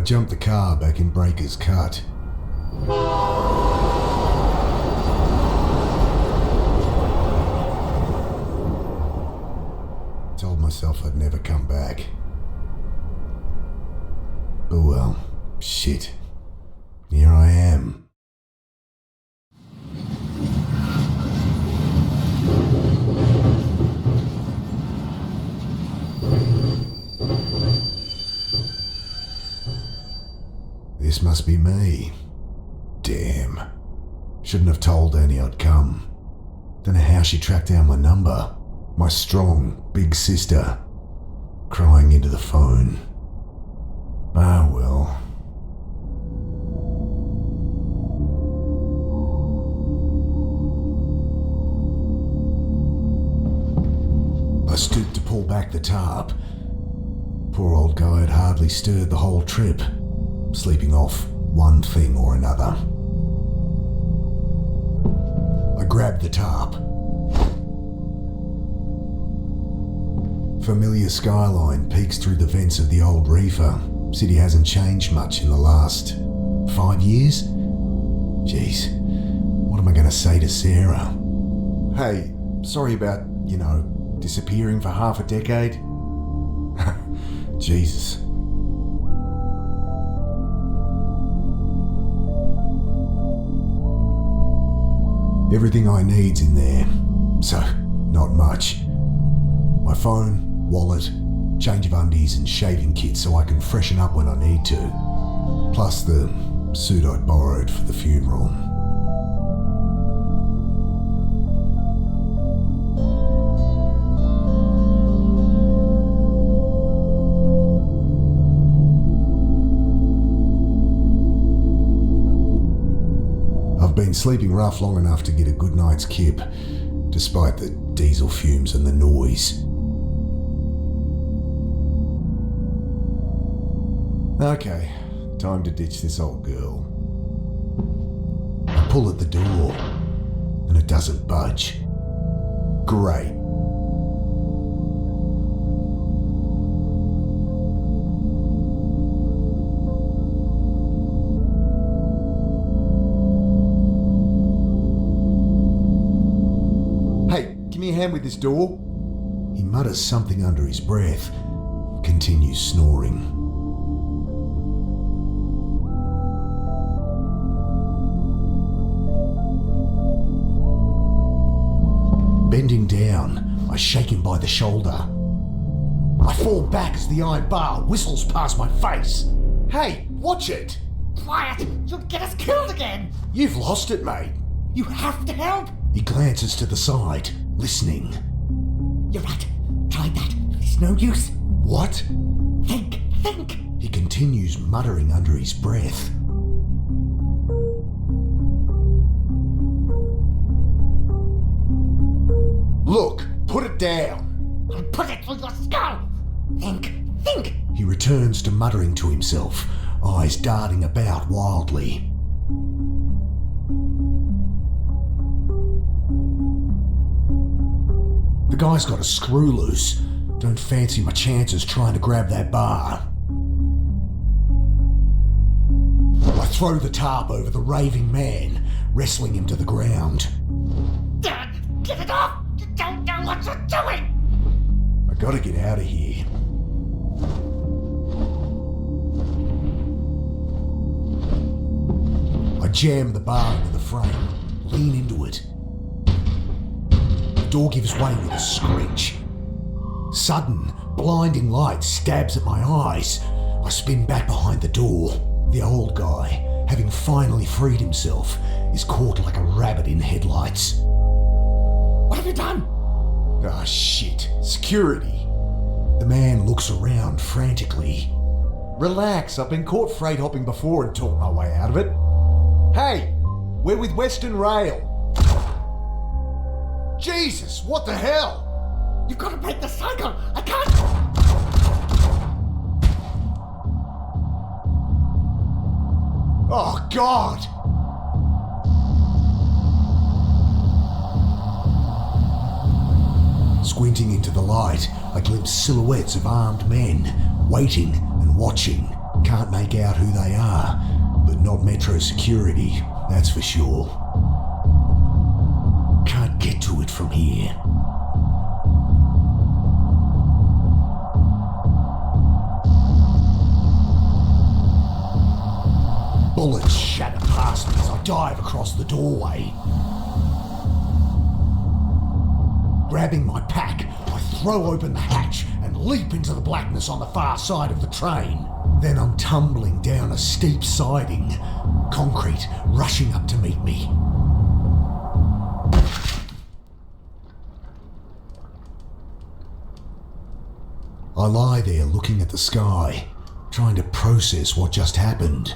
jumped the car back in Breaker's Cut. Told myself I'd never come back. Oh well, shit. Here I am. This must be me. Damn. Shouldn't have told Annie I'd come. Don't know how she tracked down my number. My strong, big sister. Crying into the phone. Ah well. I stooped to pull back the tarp. Poor old guy had hardly stirred the whole trip, sleeping off one thing or another. I grabbed the tarp. Familiar skyline peeks through the vents of the old reefer. City hasn't changed much in the last 5 years? Jeez, what am I going to say to Sarah? Hey, sorry about, disappearing for half a decade. Jesus. Everything I need's in there, so not much. My phone, wallet, change of undies and shaving kit so I can freshen up when I need to. Plus the suit I'd borrowed for the funeral. I've been sleeping rough long enough to get a good night's kip, despite the diesel fumes and the noise. Okay, time to ditch this old girl. I pull at the door, and it doesn't budge. Great. Hey, give me a hand with this door. He mutters something under his breath, continues snoring. Bending down, I shake him by the shoulder. I fall back as the iron bar whistles past my face. Hey, watch it! Quiet! You'll get us killed again! You've lost it, mate. You have to help! He glances to the side, listening. You're right. Tried that. It's no use. What? Think! He continues muttering under his breath. Look, put it down. I'll put it through your skull! Think! He returns to muttering to himself, eyes darting about wildly. The guy's got a screw loose. Don't fancy my chances trying to grab that bar. I throw the tarp over the raving man, wrestling him to the ground. Dad, get it off! You don't know what you're doing! I gotta get out of here. I jam the bar into the frame, lean into it. The door gives way with a screech. Sudden, blinding light stabs at my eyes. I spin back behind the door. The old guy, having finally freed himself, is caught like a rabbit in headlights. What have you done? Ah, shit. Security. The man looks around frantically. Relax, I've been caught freight hopping before and talked my way out of it. Hey, we're with Western Rail. Jesus, what the hell? You've got to break the cycle! I can't! Oh, God! Squinting into the light, I glimpse silhouettes of armed men, waiting and watching. Can't can't make out who they are, but not Metro security, that's for sure. Can't get to it from here. Bullets shatter past me as I dive across the doorway. Grabbing my pack, I throw open the hatch and leap into the blackness on the far side of the train. Then I'm tumbling down a steep siding, concrete rushing up to meet me. I lie there looking at the sky, trying to process what just happened.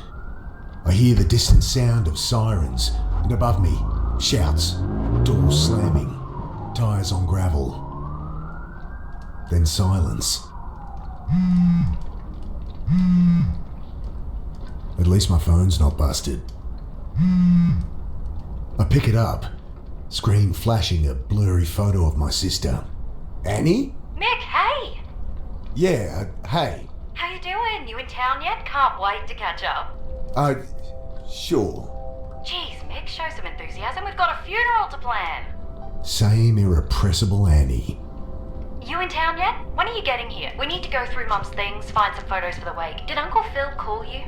I hear the distant sound of sirens, and above me, shouts, doors slamming, tires on gravel. Then silence. At least my phone's not busted. I pick it up, screen flashing a blurry photo of my sister. Annie? Mick, hey! Yeah, hey. How you doing? You in town yet? Can't wait to catch up. Sure. Jeez, Mick, show some enthusiasm. We've got a funeral to plan. Same irrepressible Annie. You in town yet? When are you getting here? We need to go through Mum's things, find some photos for the wake. Did Uncle Phil call you?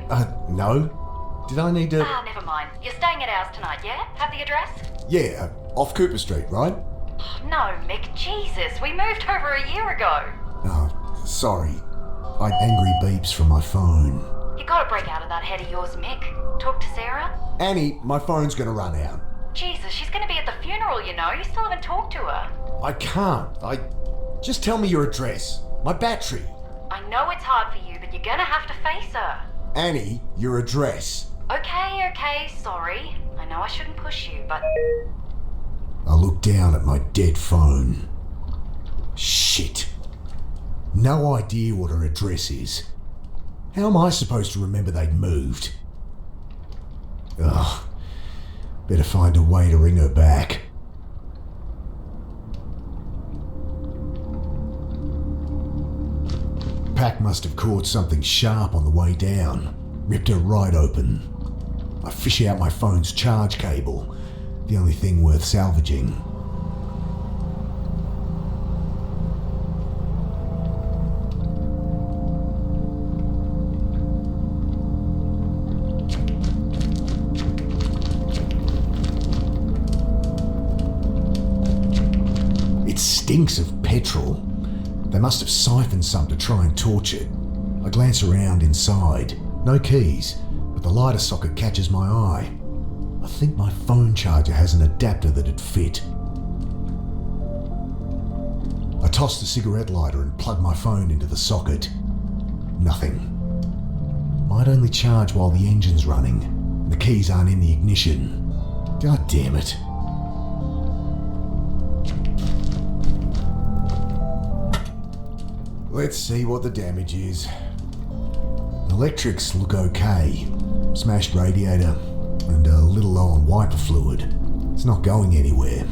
No. Did I need to... Never mind. You're staying at ours tonight, yeah? Have the address? Yeah, off Cooper Street, right? Oh, no, Mick, Jesus. We moved over a year ago. Oh, sorry. I had angry beeps from my phone. You gotta break out of that head of yours, Mick. Talk to Sarah? Annie, my phone's gonna run out. Jesus, she's gonna be at the funeral, you know. You still haven't talked to her. I can't. Just tell me your address. My battery. I know it's hard for you, but you're gonna have to face her. Annie, your address. Okay, sorry. I know I shouldn't push you, but... I look down at my dead phone. Shit. No idea what her address is. How am I supposed to remember they'd moved? Ugh. Better find a way to ring her back. Pack must have caught something sharp on the way down. Ripped her right open. I fish out my phone's charge cable. The only thing worth salvaging. It stinks of petrol. They must have siphoned some to try and torch it. I glance around inside. No keys, but the lighter socket catches my eye. I think my phone charger has an adapter that'd fit. I toss the cigarette lighter and plug my phone into the socket. Nothing. Might only charge while the engine's running, and the keys aren't in the ignition. God damn it. Let's see what the damage is. Electrics look okay. Smashed radiator and a little low on wiper fluid. It's not going anywhere,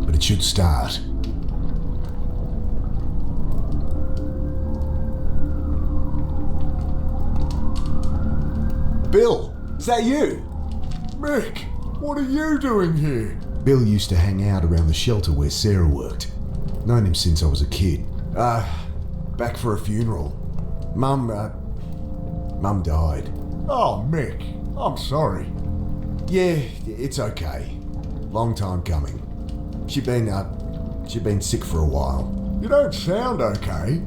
but it should start. Bill, is that you? Mick, what are you doing here? Bill used to hang out around the shelter where Sarah worked. Known him since I was a kid. Back for a funeral. Mum died. Oh, Mick, I'm sorry. Yeah, it's okay. Long time coming. She'd been sick for a while. You don't sound okay.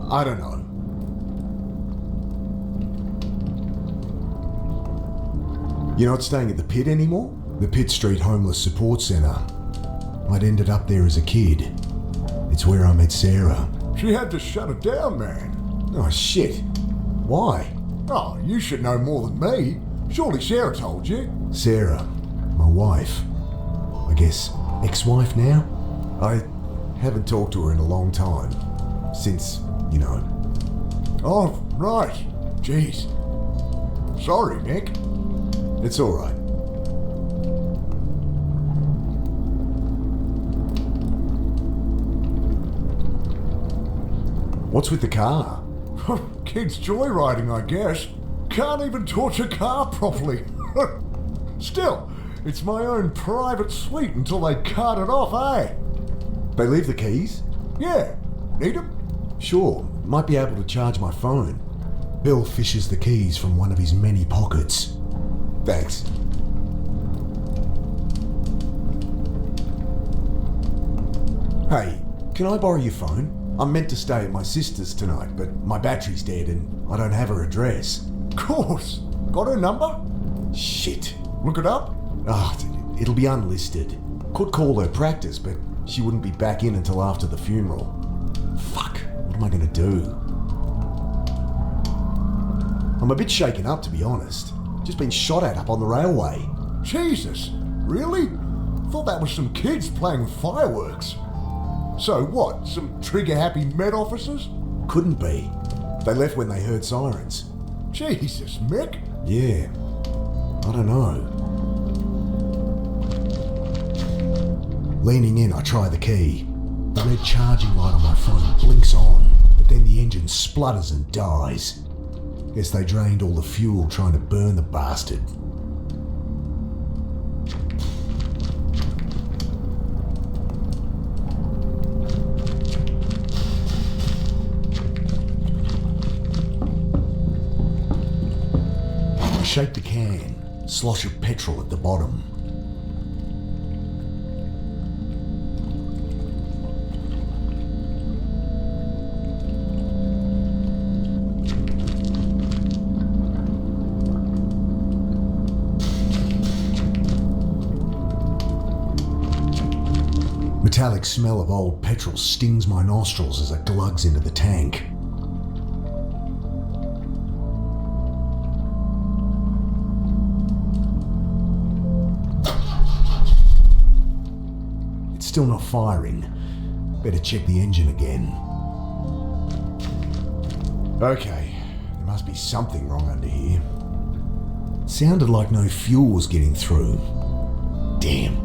I don't know. You're not staying at the Pit anymore? The Pitt Street Homeless Support Centre. I'd ended up there as a kid. It's where I met Sarah. She had to shut it down, man. Oh, shit. Why? Oh, you should know more than me. Surely Sarah told you. Sarah, my wife. I guess ex-wife now? I haven't talked to her in a long time. Since, you know. Oh, right. Jeez. Sorry, Mick. It's all right. What's with the car? kids joyriding, I guess. Can't even torch a car properly. Still, it's my own private suite until they cart it off, eh? They leave the keys? Yeah. Need 'em? Sure, might be able to charge my phone. Bill fishes the keys from one of his many pockets. Thanks. Hey, can I borrow your phone? I'm meant to stay at my sister's tonight, but my battery's dead and I don't have her address. Course. Got her number? Shit. Look it up? It'll be unlisted. Could call her practice, but she wouldn't be back in until after the funeral. Fuck, what am I gonna do? I'm a bit shaken up, to be honest. Just been shot at up on the railway. Jesus. Really? Thought that was some kids playing fireworks. So what, some trigger-happy Met officers? Couldn't be. They left when they heard sirens. Jesus, Mick. Yeah, I don't know. Leaning in, I try the key. The red charging light on my phone blinks on, but then the engine splutters and dies. Guess they drained all the fuel trying to burn the bastard. I shake the can, slosh of petrol at the bottom. Metallic smell of old petrol stings my nostrils as it glugs into the tank. It's still not firing. Better check the engine again. Okay, there must be something wrong under here. It sounded like no fuel was getting through. Damn.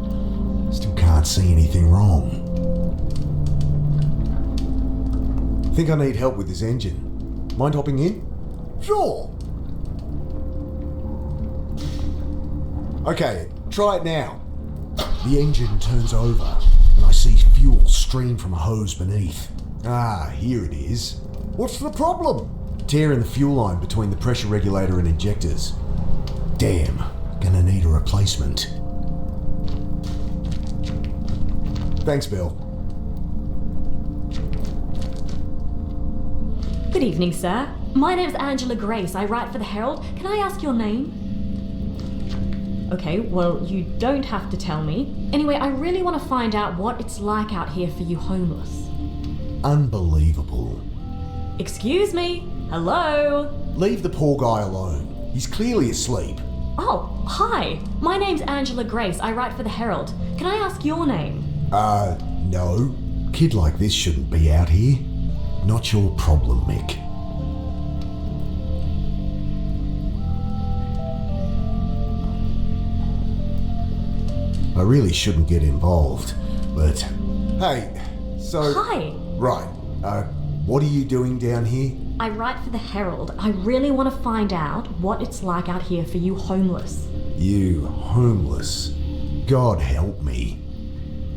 Still can't see anything wrong. Think I need help with this engine. Mind hopping in? Sure. Okay, try it now. The engine turns over, and I see fuel stream from a hose beneath. Ah, here it is. What's the problem? Tear in the fuel line between the pressure regulator and injectors. Damn, gonna need a replacement. Thanks, Bill. Good evening, sir. My name's Angela Grace. I write for the Herald. Can I ask your name? Okay, well, you don't have to tell me. Anyway, I really want to find out what it's like out here for you homeless. Unbelievable. Excuse me? Hello? Leave the poor guy alone. He's clearly asleep. Oh, hi. My name's Angela Grace. I write for the Herald. Can I ask your name? No. Kid like this shouldn't be out here. Not your problem, Mick. I really shouldn't get involved, but... Hey, so... Hi. Right, what are you doing down here? I write for the Herald. I really want to find out what it's like out here for you homeless. You homeless? God help me.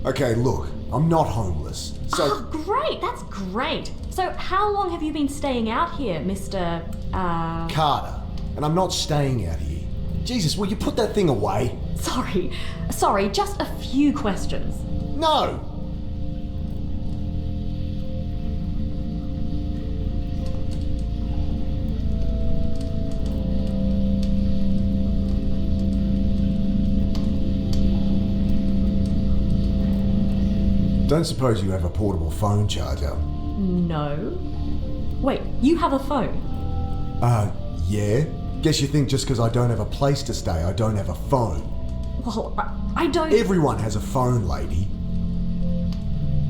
Okay, look, I'm not homeless, so... Oh, great! That's great! So, how long have you been staying out here, Mr. Carter. And I'm not staying out here. Jesus, will you put that thing away? Sorry, just a few questions. No! Don't suppose you have a portable phone charger? No. Wait, you have a phone? Yeah? Guess you think just because I don't have a place to stay, I don't have a phone. Well, I don't... Everyone has a phone, lady.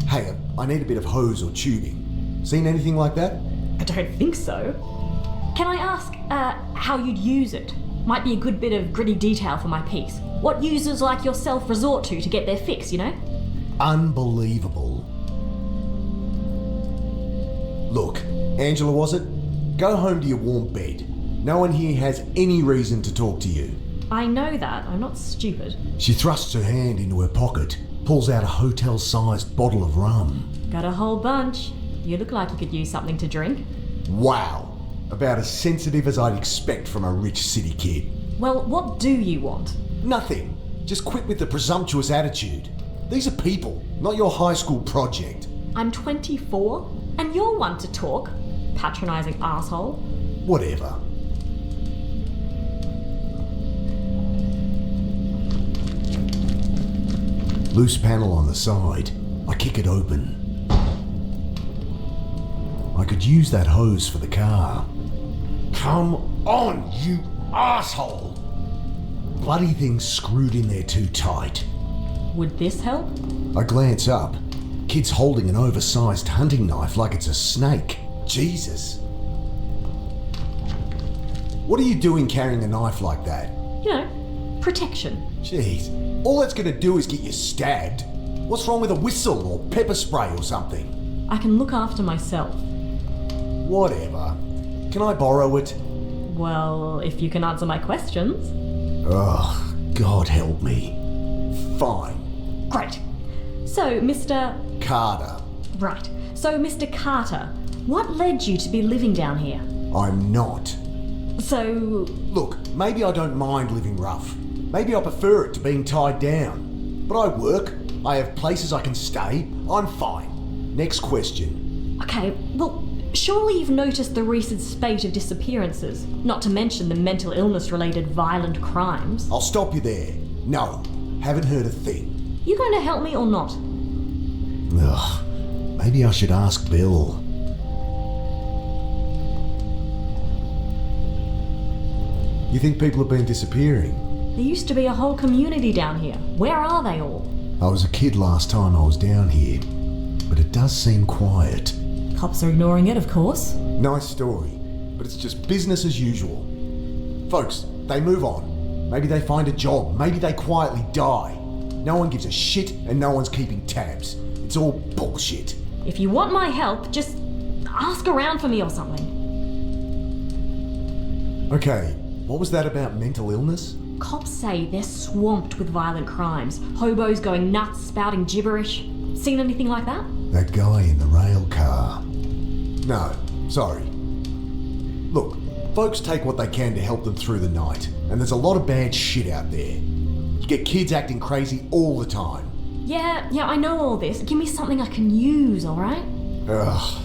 Hey, I need a bit of hose or tubing. Seen anything like that? I don't think so. Can I ask, how you'd use it? Might be a good bit of gritty detail for my piece. What users like yourself resort to get their fix, you know? Unbelievable. Look, Angela, was it? Go home to your warm bed. No one here has any reason to talk to you. I know that. I'm not stupid. She thrusts her hand into her pocket, pulls out a hotel-sized bottle of rum. Got a whole bunch. You look like you could use something to drink. Wow. About as sensitive as I'd expect from a rich city kid. Well, what do you want? Nothing. Just quit with the presumptuous attitude. These are people, not your high school project. I'm 24, and you're one to talk. Patronising asshole. Whatever. Loose panel on the side. I kick it open. I could use that hose for the car. Come on, you asshole! Bloody thing's screwed in there too tight. Would this help? I glance up. Kid's holding an oversized hunting knife like it's a snake. Jesus. What are you doing carrying a knife like that? You know, protection. Jeez. All that's gonna do is get you stabbed. What's wrong with a whistle or pepper spray or something? I can look after myself. Whatever. Can I borrow it? Well, if you can answer my questions. Ugh, God help me. Fine. Great. So, Mr. Carter. Right. So, Mr. Carter, what led you to be living down here? I'm not. So, Look, maybe I don't mind living rough. Maybe I prefer it to being tied down. But I work. I have places I can stay. I'm fine. Next question. okay, well, surely you've noticed the recent spate of disappearances, not to mention the mental illness-related violent crimes. I'll stop you there. No, haven't heard a thing. You going to help me or not? Ugh, maybe I should ask Bill. You think people have been disappearing? There used to be a whole community down here. Where are they all? I was a kid last time I was down here, but it does seem quiet. Cops are ignoring it, of course. Nice story, but it's just business as usual. Folks, they move on. Maybe they find a job, maybe they quietly die. No one gives a shit and no one's keeping tabs. It's all bullshit. If you want my help, just ask around for me or something. Okay, what was that about mental illness? Cops say they're swamped with violent crimes. Hobos going nuts, spouting gibberish. Seen anything like that? That guy in the rail car. No, sorry. Look, folks take what they can to help them through the night, and there's a lot of bad shit out there. You get kids acting crazy all the time. Yeah, I know all this. Give me something I can use, alright? Ugh,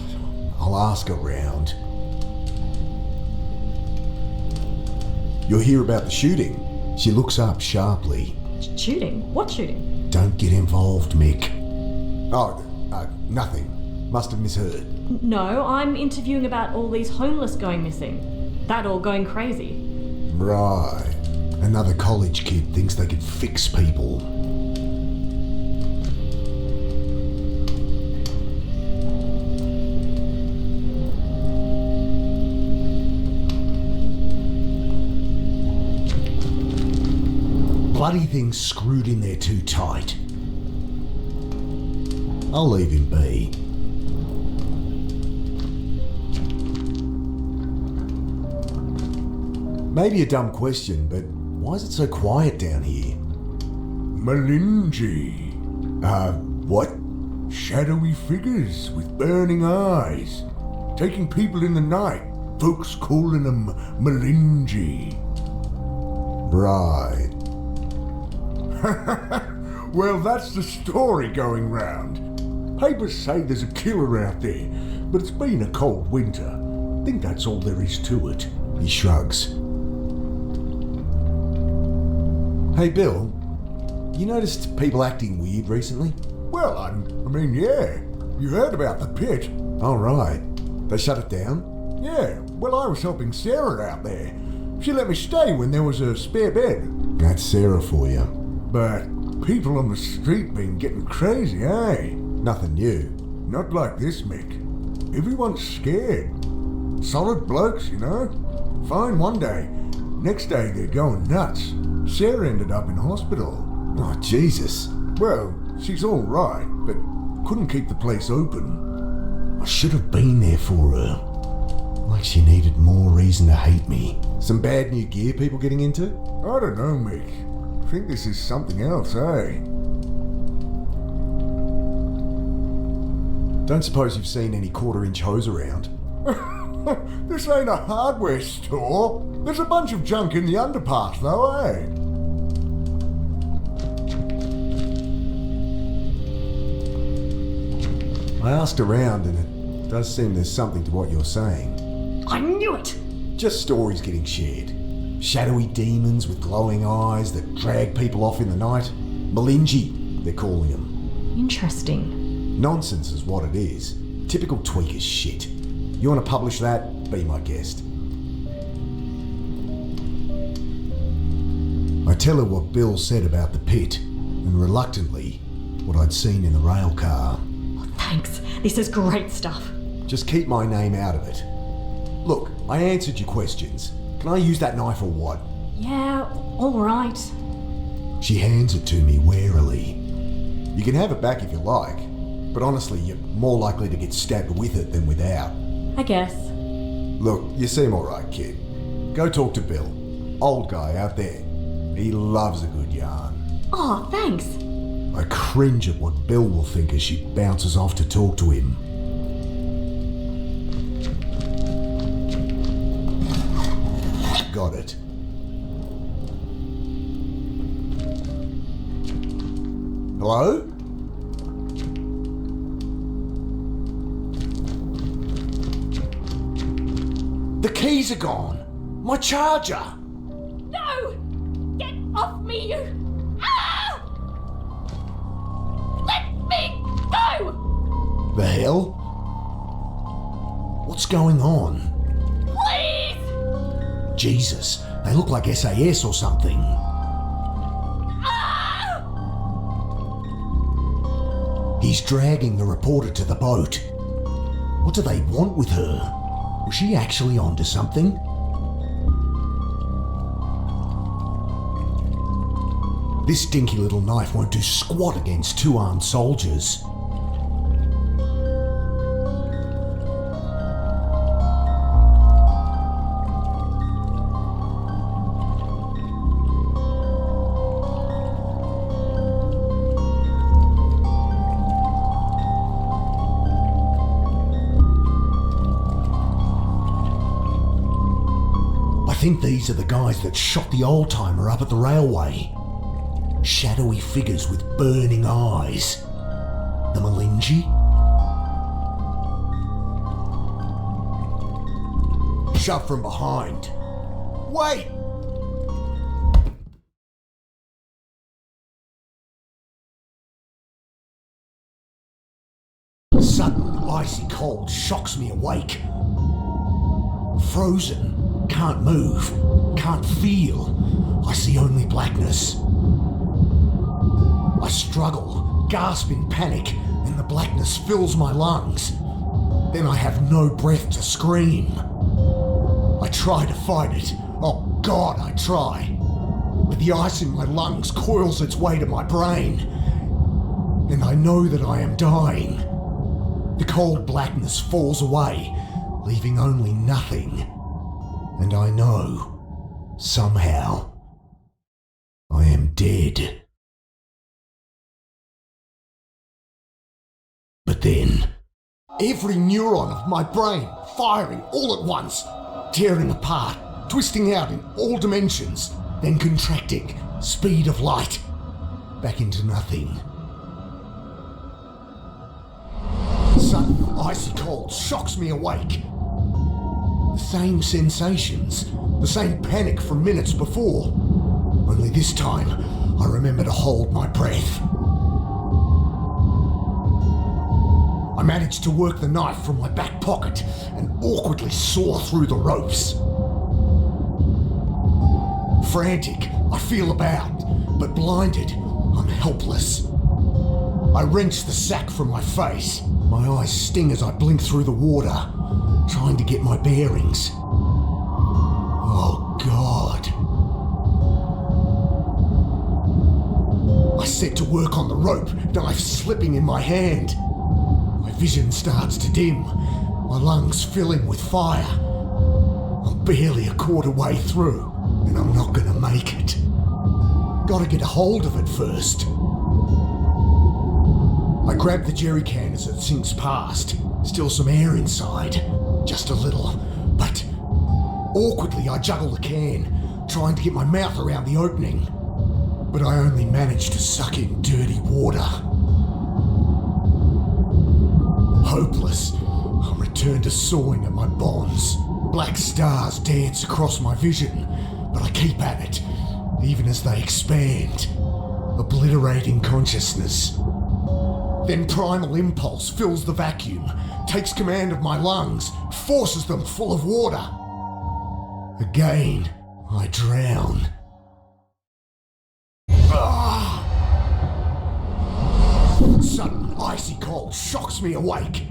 I'll ask around. You'll hear about the shooting. She looks up sharply. Shooting? What shooting? Don't get involved, Mick. Oh, nothing. Must have misheard. No, I'm interviewing about all these homeless going missing. That all going crazy. Right. Another college kid thinks they can fix people. Bloody thing's screwed in there too tight. I'll leave him be. Maybe a dumb question, but why is it so quiet down here? Malinji. What? Shadowy figures with burning eyes. Taking people in the night. Folks calling them Malinji. Right. Well, that's the story going round. Papers say there's a killer out there, but it's been a cold winter. Think that's all there is to it. He shrugs. Hey, Bill. You noticed people acting weird recently? Well, I mean, yeah. You heard about the pit. Oh, right. They shut it down? Yeah, well, I was helping Sarah out there. She let me stay when there was a spare bed. That's Sarah for you. But people on the street been getting crazy, eh? Nothing new. Not like this, Mick. Everyone's scared. Solid blokes, you know? Fine one day. Next day they're going nuts. Sarah ended up in hospital. Oh, Jesus. Well, she's all right, but couldn't keep the place open. I should have been there for her. Like she needed more reason to hate me. Some bad new gear people getting into? I don't know, Mick. I think this is something else, eh? Don't suppose you've seen any quarter-inch hose around? This ain't a hardware store. There's a bunch of junk in the underpass, though, eh? I asked around and it does seem there's something to what you're saying. I knew it! Just stories getting shared. Shadowy demons with glowing eyes that drag people off in the night. Malinji, they're calling them. Interesting. Nonsense is what it is. Typical tweakers shit. You want to publish that? Be my guest. I tell her what Bill said about the pit, and reluctantly, what I'd seen in the rail car. Oh, thanks. This is great stuff. Just keep my name out of it. Look, I answered your questions. Can I use that knife or what? Yeah, alright. She hands it to me warily. You can have it back if you like, but honestly, you're more likely to get stabbed with it than without. I guess. Look, you seem alright, kid. Go talk to Bill. Old guy out there. He loves a good yarn. Oh, thanks. I cringe at what Bill will think as she bounces off to talk to him. Got it. Hello? The keys are gone. My charger. No! Get off me, you! Ah! Let me go! The hell? What's going on? Please! Jesus, they look like SAS or something. Ah! He's dragging the reporter to the boat. What do they want with her? Was she actually onto something? This dinky little knife won't do squat against two armed soldiers. I think these are the guys that shot the old-timer up at the railway. Shadowy figures with burning eyes. The Malinji? Shove from behind. Wait! Sudden icy cold shocks me awake. Frozen. Can't move, can't feel. I see only blackness. I struggle, gasp in panic, and the blackness fills my lungs. Then I have no breath to scream. I try to fight it. Oh God, I try. But the ice in my lungs coils its way to my brain. And I know that I am dying. The cold blackness falls away, leaving only nothing. And I know, somehow, I am dead. But then, every neuron of my brain firing all at once, tearing apart, twisting out in all dimensions, then contracting, speed of light, back into nothing. Sudden icy cold shocks me awake. The same sensations, the same panic from minutes before. Only this time, I remember to hold my breath. I managed to work the knife from my back pocket and awkwardly saw through the ropes. Frantic, I feel about, but blinded, I'm helpless. I wrench the sack from my face. My eyes sting as I blink through the water, trying to get my bearings. Oh God. I set to work on the rope, knife slipping in my hand. My vision starts to dim, my lungs filling with fire, barely a quarter way through, and I'm not gonna make it. Gotta get a hold of it first. I grab the jerry can as it sinks past. Still some air inside. Just a little. But awkwardly I juggle the can, trying to get my mouth around the opening. But I only manage to suck in dirty water. Hopeless, I return to sawing at my bonds. Black stars dance across my vision, but I keep at it, even as they expand, obliterating consciousness. Then primal impulse fills the vacuum, takes command of my lungs, forces them full of water. Again, I drown. Sudden icy cold shocks me awake.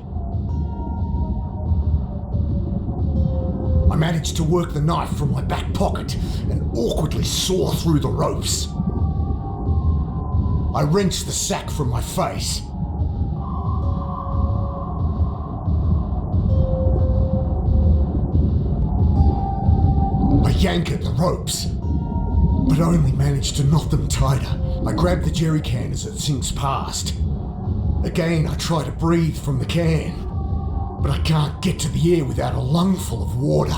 I manage to work the knife from my back pocket and awkwardly saw through the ropes. I wrench the sack from my face. I yank at the ropes, but only manage to knot them tighter. I grab the jerry can as it sinks past. Again, I try to breathe from the can, but I can't get to the air without a lungful of water.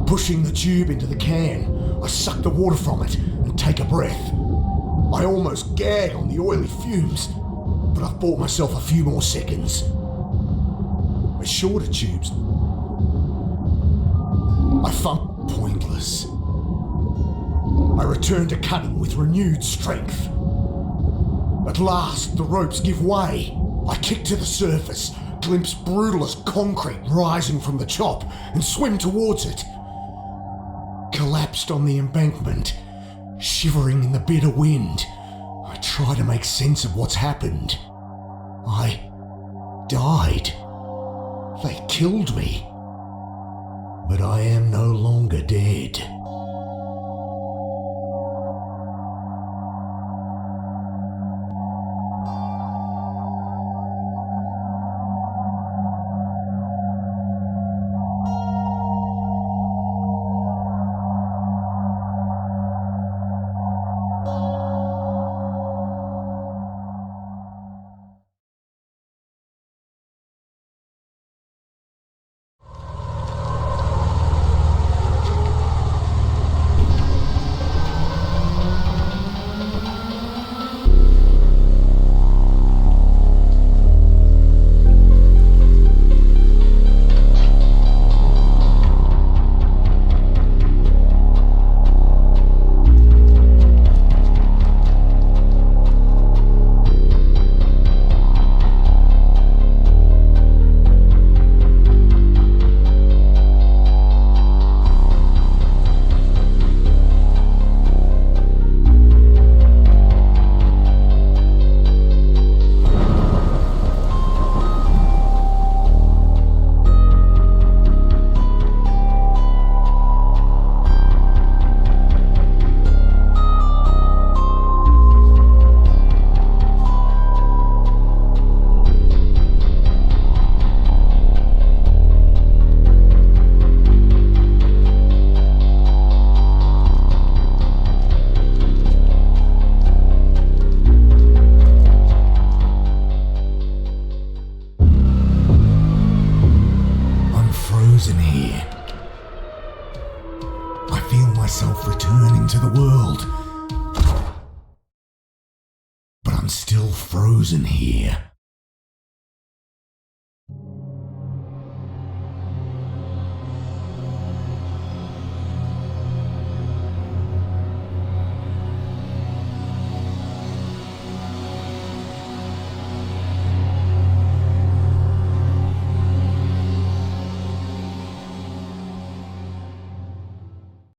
Pushing the tube into the can, I suck the water from it and take a breath. I almost gag on the oily fumes, but I've bought myself a few more seconds. With shorter tubes, I fumble pointless. I return to cutting with renewed strength. At last, the ropes give way. I kick to the surface, glimpse brutal as concrete rising from the chop, and swim towards it. Collapsed on the embankment, shivering in the bitter wind, I try to make sense of what's happened. I died. They killed me. But I am no longer dead. myself returning to the world. But I'm still frozen here.